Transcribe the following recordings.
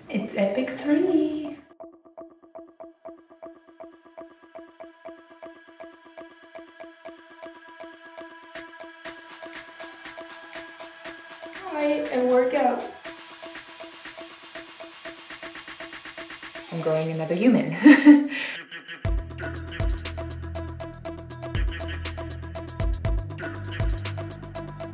It's Epic 3! Hi, and workout. I'm growing another human.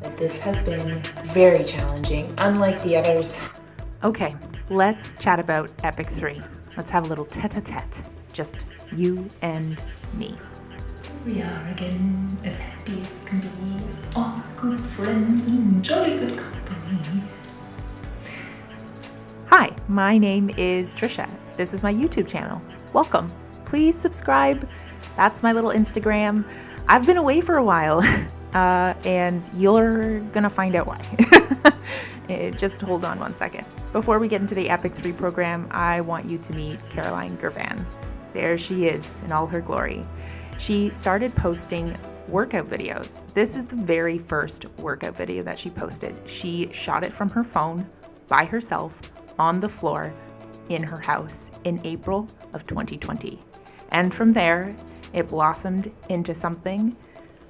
But this has been very challenging, unlike the others. Okay, let's chat about Epic 3. Let's have a little tete-a-tete. Just you and me. We are again as happy as can be, all good friends and jolly good company. Hi, my name is Trisha. This is my YouTube channel. Welcome. Please subscribe. That's my little Instagram. I've been away for a while, and you're gonna find out why. Just hold on one second. Before we get into the Epic 3 program, I want you to meet Caroline Girvan. There she is in all her glory. She started posting workout videos. This is the very first workout video that she posted. She shot it from her phone by herself on the floor in her house in April of 2020. And from there, it blossomed into something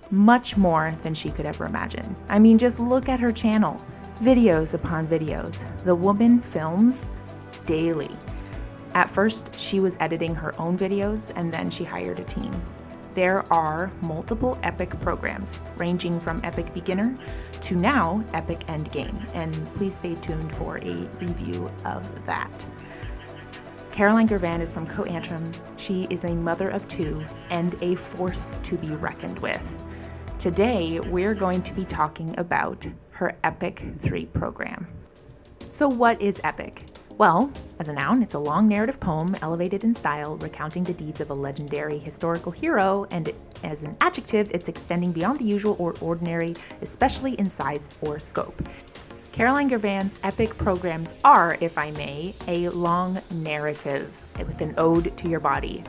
much more than she could ever imagine. I mean, just look at her channel. Videos upon videos. The woman films daily. At first, she was editing her own videos, and then she hired a team. There are multiple Epic programs, ranging from Epic Beginner to now Epic Endgame, and please stay tuned for a review of that. Caroline Girvan is from Co-Antrim. She is a mother of two and a force to be reckoned with. Today, we're going to be talking about her Epic 3 program. So what is Epic? Well, as a noun, it's a long narrative poem elevated in style, recounting the deeds of a legendary historical hero, and as an adjective, it's extending beyond the usual or ordinary, especially in size or scope. Caroline Girvan's Epic programs are, if I may, a long narrative with an ode to your body.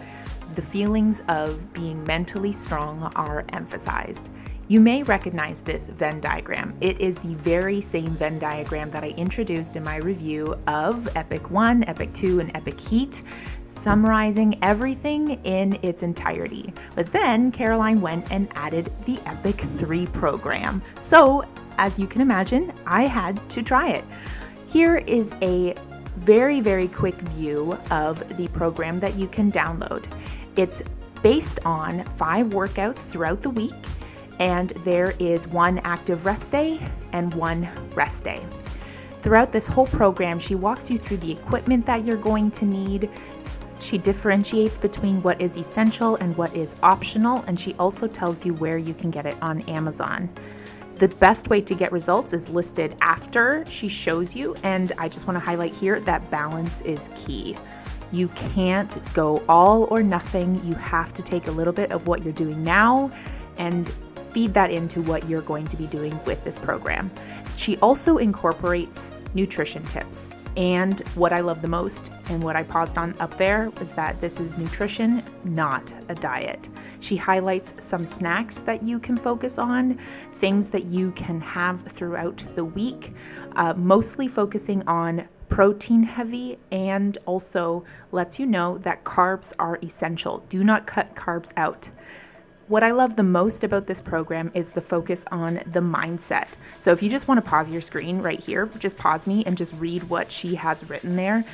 The feelings of being mentally strong are emphasized. You may recognize this Venn diagram. It is the very same Venn diagram that I introduced in my review of Epic 1, Epic 2, and Epic Heat, summarizing everything in its entirety. But then Caroline went and added the Epic 3 program. So, as you can imagine, I had to try it. Here is a very, very quick view of the program that you can download. It's based on 5 workouts throughout the week, and there is 1 active rest day and 1 rest day. Throughout this whole program, she walks you through the equipment that you're going to need. She differentiates between what is essential and what is optional, and she also tells you where you can get it on Amazon. The best way to get results is listed after she shows you, and I just want to highlight here that balance is key. You can't go all or nothing. You have to take a little bit of what you're doing now and feed that into what you're going to be doing with this program. She also incorporates nutrition tips. And what I love the most, and what I paused on up there, is that this is nutrition, not a diet. She highlights some snacks that you can focus on, things that you can have throughout the week, mostly focusing on protein heavy, and also lets you know that carbs are essential. Do not cut carbs out. What I love the most about this program is the focus on the mindset. So if you just want to pause your screen right here, just pause me and just read what she has written there.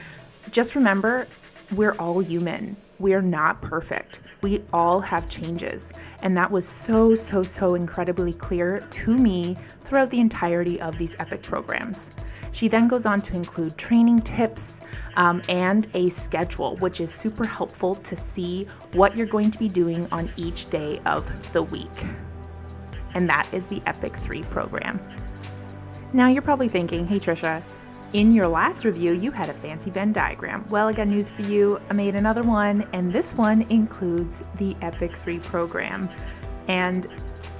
Just remember, we're all human. We're not perfect. We all have changes. And that was so incredibly clear to me throughout the entirety of these Epic programs. She then goes on to include training tips and a schedule, which is super helpful to see what you're going to be doing on each day of the week. And that is the Epic 3 program. Now you're probably thinking, hey Trisha, in your last review, you had a fancy Venn diagram. Well, I got news for you. I made another one, and this one includes the Epic 3 program. And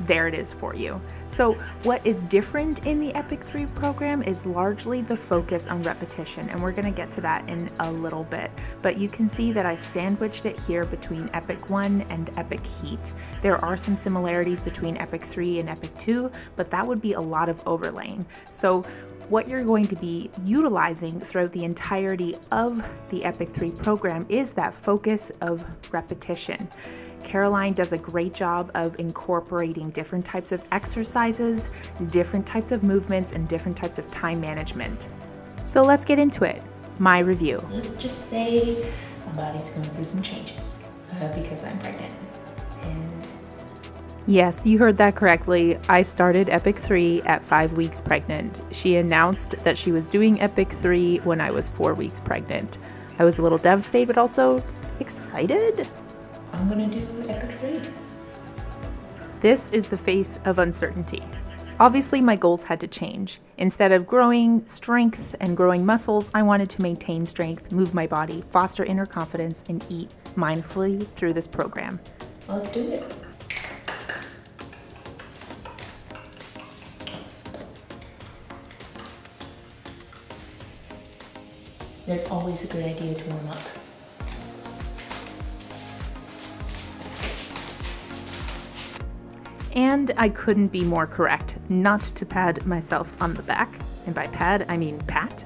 there it is for you. So what is different in the Epic 3 program is largely the focus on repetition, and we're going to get to that in a little bit. But you can see that I've sandwiched it here between Epic 1 and Epic Heat. There are some similarities between Epic 3 and Epic 2, but that would be a lot of overlaying. So what you're going to be utilizing throughout the entirety of the EPIC 3 program is that focus of repetition. Caroline does a great job of incorporating different types of exercises, different types of movements, and different types of time management. So let's get into it. My review. Let's just say my body's going through some changes because I'm pregnant. And yes, you heard that correctly. I started EPIC 3 at 5 weeks pregnant. She announced that she was doing EPIC 3 when I was 4 weeks pregnant. I was a little devastated, but also excited. I'm gonna do EPIC 3. This is the face of uncertainty. Obviously, my goals had to change. Instead of growing strength and growing muscles, I wanted to maintain strength, move my body, foster inner confidence, and eat mindfully through this program. Let's do it. There's always a good idea to warm up. And I couldn't be more correct, not to pat myself on the back, and by pad, I mean pat.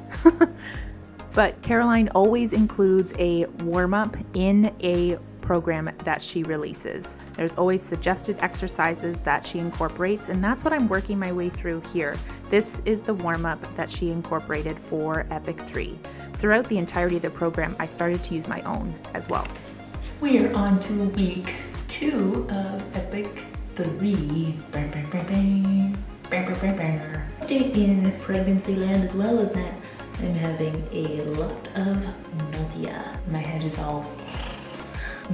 But Caroline always includes a warm-up in a program that she releases. There's always suggested exercises that she incorporates, and that's what I'm working my way through here. This is the warm-up that she incorporated for EPIC 3. Throughout the entirety of the program, I started to use my own as well. We are on to week 2 of EPIC 3. Bang, bang, bang, bang. Bang, bang, bang, bang. Update in pregnancy land as well as that. I'm having a lot of nausea. My head is all,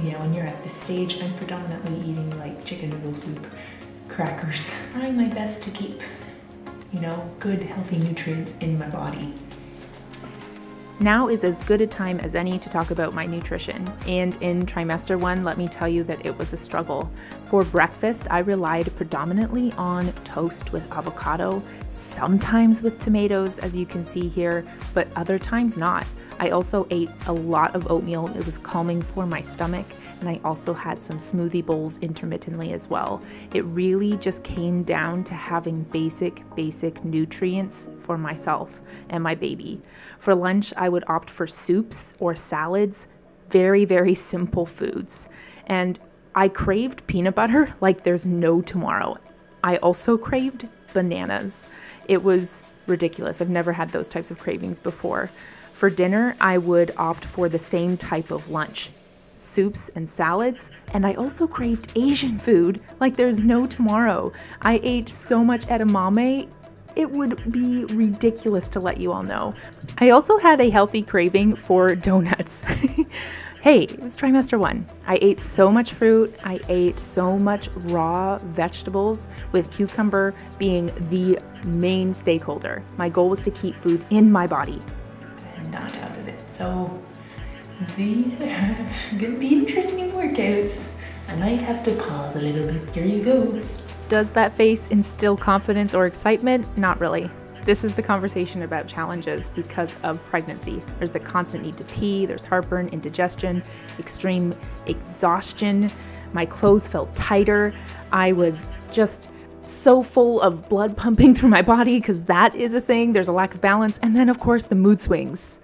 yeah, when you're at this stage, I'm predominantly eating like chicken noodle soup, crackers. Trying my best to keep, you know, good healthy nutrients in my body. Now is as good a time as any to talk about my nutrition, and in trimester 1, let me tell you that it was a struggle. For breakfast, I relied predominantly on toast with avocado, sometimes with tomatoes, as you can see here, but other times not. I also ate a lot of oatmeal. It was calming for my stomach, and I also had some smoothie bowls intermittently as well. It really just came down to having basic nutrients for myself and my baby. For lunch, I would opt for soups or salads, very simple foods. And I craved peanut butter like there's no tomorrow. I also craved bananas. It was ridiculous. I've never had those types of cravings before. For dinner, I would opt for the same type of lunch, soups and salads, and I also craved Asian food like there's no tomorrow. I ate so much edamame, it would be ridiculous to let you all know. I also had a healthy craving for donuts. Hey, it was trimester 1. I ate so much fruit, I ate so much raw vegetables, with cucumber being the main stakeholder. My goal was to keep food in my body. I'm not out of it, so these are gonna be interesting workouts. I might have to pause a little bit. Here you go. Does that face instill confidence or excitement? Not really. This is the conversation about challenges because of pregnancy. There's the constant need to pee, there's heartburn, indigestion, extreme exhaustion. My clothes felt tighter. I was just so full of blood pumping through my body because that is a thing. There's a lack of balance. And then, of course, the mood swings.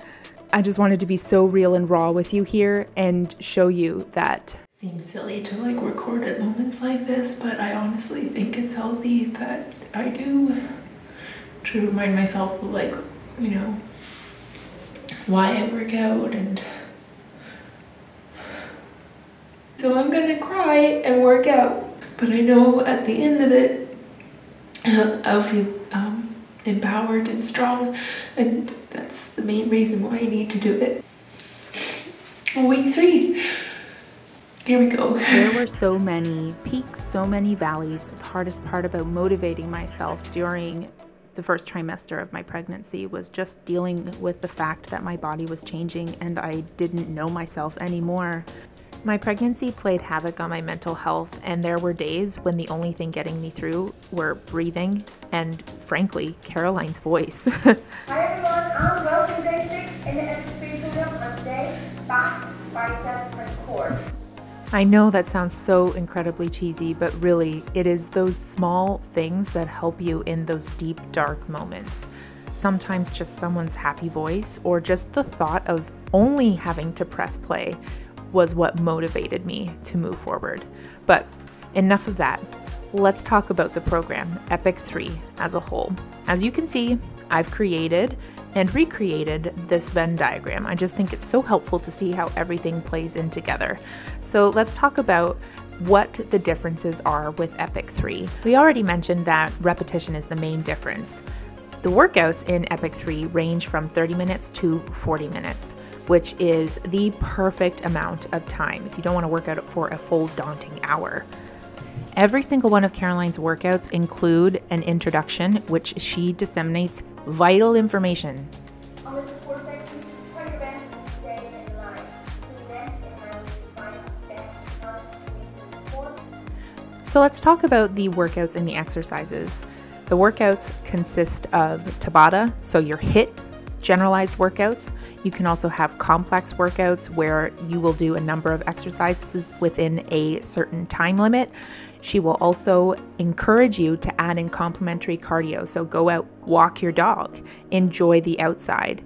I just wanted to be so real and raw with you here and show you that. Seems silly to like record at moments like this, but I honestly think it's healthy that I do, to remind myself of, like, you know, why I work out. And so I'm gonna cry and work out, but I know at the end of it I'll feel empowered and strong, and that's the main reason why I need to do it. Week 3. Here we go. There were so many peaks, so many valleys. The hardest part about motivating myself during the first trimester of my pregnancy was just dealing with the fact that my body was changing and I didn't know myself anymore. My pregnancy played havoc on my mental health, and there were days when the only thing getting me through were breathing and, frankly, Caroline's voice. Hi everyone, and welcome to day 6 in the EPIC 3 program, and today, back, biceps and core. I know that sounds so incredibly cheesy, but really, it is those small things that help you in those deep, dark moments. sometimes just someone's happy voice, or just the thought of only having to press play was what motivated me to move forward. But enough of that. Let's talk about the program, Epic 3, as a whole. As you can see, I've created and recreated this Venn diagram. I just think it's so helpful to see how everything plays in together. So let's talk about what the differences are with Epic 3. We already mentioned that repetition is the main difference. The workouts in Epic 3 range from 30 minutes to 40 minutes, which is the perfect amount of time if you don't want to work out for a full daunting hour. Every single one of Caroline's workouts include an introduction, which she disseminates vital information. On the core section, just try your best to stay in line. To the neck and round your spine as best you can, squeeze the support. So let's talk about the workouts and the exercises. The workouts consist of Tabata, so your HIIT, generalized workouts. You can also have complex workouts where you will do a number of exercises within a certain time limit. She will also encourage you to add in complementary cardio. So go out, walk your dog, enjoy the outside.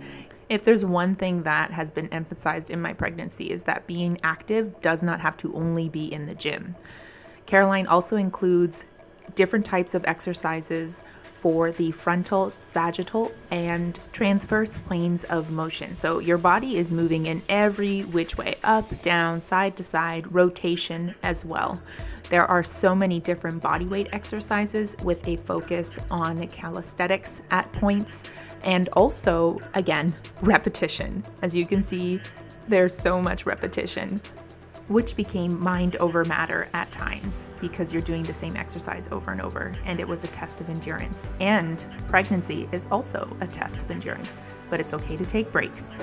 If there's one thing that has been emphasized in my pregnancy is that being active does not have to only be in the gym. Caroline also includes different types of exercises for the frontal, sagittal, and transverse planes of motion. So your body is moving in every which way, up, down, side to side, rotation as well. There are so many different body weight exercises with a focus on calisthenics at points, and also, again, repetition. As you can see, there's so much repetition, which became mind over matter at times because you're doing the same exercise over and over, and it was a test of endurance. And pregnancy is also a test of endurance, but it's okay to take breaks.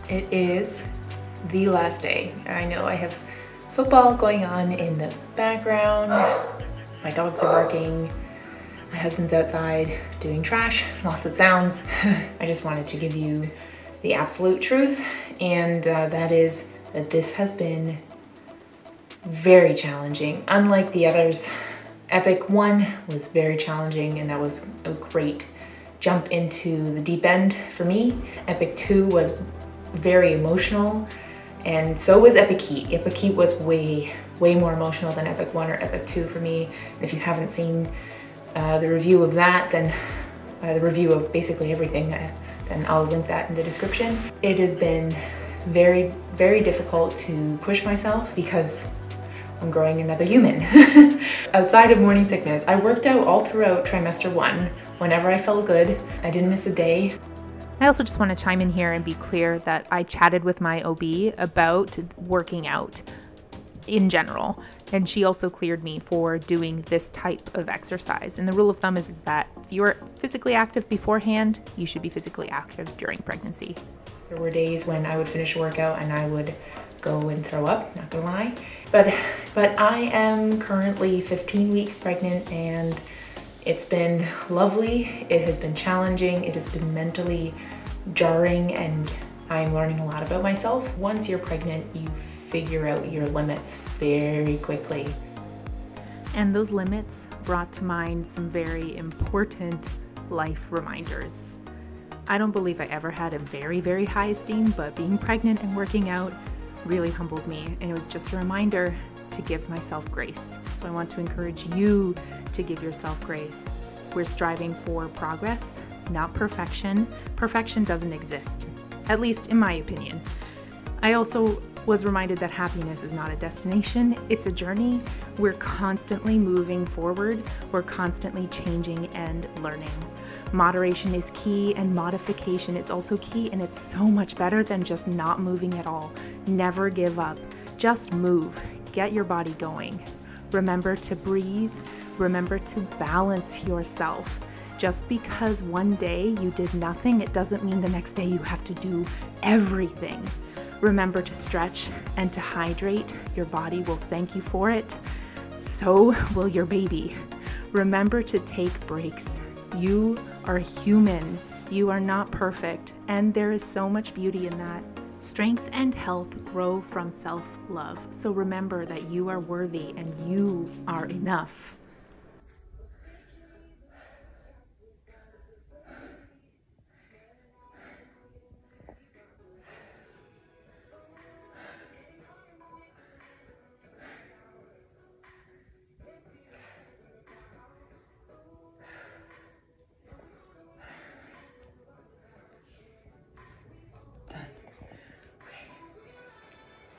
It is the last day. I know I have football going on in the background. My dogs are barking. My husband's outside doing trash, lots of sounds. I just wanted to give you the absolute truth, and that is that this has been very challenging. Unlike the others, Epic 1 was very challenging, and that was a great jump into the deep end for me. Epic 2 was very emotional, and so was Epic Heat. Epic Heat was way more emotional than Epic 1 or Epic 2 for me. If you haven't seen the review of that, then the review of basically everything, then I'll link that in the description. It has been very difficult to push myself because I'm growing another human. Outside of morning sickness, I worked out all throughout trimester 1. Whenever I felt good, I didn't miss a day. I also just want to chime in here and be clear that I chatted with my OB about working out in general, and she also cleared me for doing this type of exercise. And the rule of thumb is that if you are physically active beforehand, you should be physically active during pregnancy. There were days when I would finish a workout and I would go and throw up, not gonna lie. But I am currently 15 weeks pregnant, and it's been lovely. It has been challenging. It has been mentally jarring, and I'm learning a lot about myself. Once you're pregnant, you figure out your limits very quickly. And those limits brought to mind some very important life reminders. I don't believe I ever had a very high esteem, but being pregnant and working out really humbled me, and it was just a reminder to give myself grace. So I want to encourage you to give yourself grace. We're striving for progress, not perfection. Perfection doesn't exist, at least in my opinion. I also was reminded that happiness is not a destination, it's a journey. We're constantly moving forward, we're constantly changing and learning. Moderation is key, and modification is also key, and it's so much better than just not moving at all. Never give up, just move, get your body going. Remember to breathe, remember to balance yourself. Just because one day you did nothing, it doesn't mean the next day you have to do everything. Remember to stretch and to hydrate. Your body will thank you for it. So will your baby. Remember to take breaks. You are human. You are not perfect. And there is so much beauty in that. Strength and health grow from self-love. So remember that you are worthy and you are enough.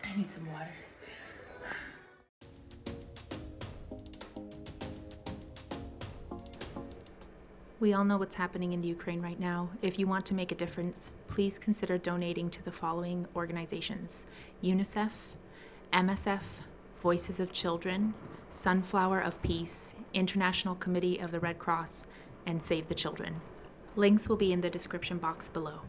I need some water. We all know what's happening in the Ukraine right now. If you want to make a difference, please consider donating to the following organizations: UNICEF, MSF, Voices of Children, Sunflower of Peace, International Committee of the Red Cross, and Save the Children. Links will be in the description box below.